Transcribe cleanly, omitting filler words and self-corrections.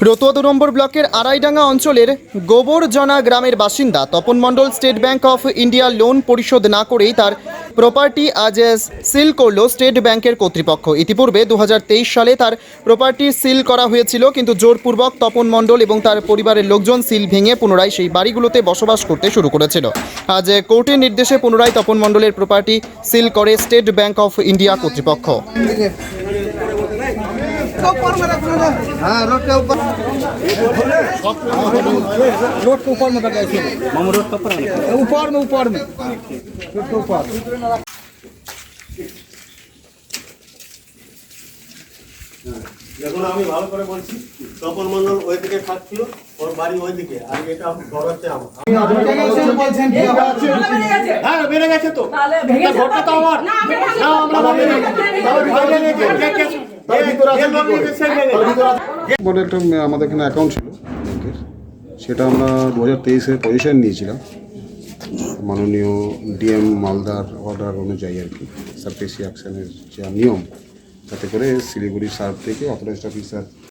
রতুয়া ২ নম্বর ব্লকের আড়াইডাঙ্গা অঞ্চলের গোবরজনা গ্রামের বাসিন্দা Tapan Mondal State Bank of India loan পরিশোধ না করেই তার প্রপার্টি আজ সিল করল স্টেট ব্যাংকের কর্তৃপক্ষ। ইতিপূর্বে ২০২৩ সালে তার প্রপার্টি সিল করা হয়েছিল, কিন্তু জোরপূর্বক তপন মণ্ডল এবং তার পরিবারের লোকজন সিল ভেঙে পুনরায় সেই বাড়িগুলোতে বসবাস করতে শুরু করেছিল। আজ কোর্টের নির্দেশে পুনরায় তপন মণ্ডলের প্রপার্টি সিল করে স্টেট ব্যাংক অফ ইন্ডিয়া কর্তৃপক্ষ। हाँ रोड के ऊपर में बैठे मामू रोड के ऊपर में रोड के ऊपर যখন আমি ভালো করে বলছি তপন মণ্ডল ওই দিকে থাকছিল, ওর বাড়ি ওই দিকে, আর এটা ঘর হচ্ছে আমার। হ্যাঁ বেড়ে গেছে তো, ঘরটা তো আমার না, আমরা একটা আমাদের এখানে অ্যাকাউন্ট ছিল ব্যাংকের, সেটা আমরা 2023-এ পজিশন নিয়েছিলাম মাননীয় ডিএম মালদার অর্ডার অনুযায়ী আর কি, সারফেসি অ্যাকশনের যে নিয়ম, তাতে করে শিলিগুড়ি সার্ভ থেকে অথরাইজড অফিসার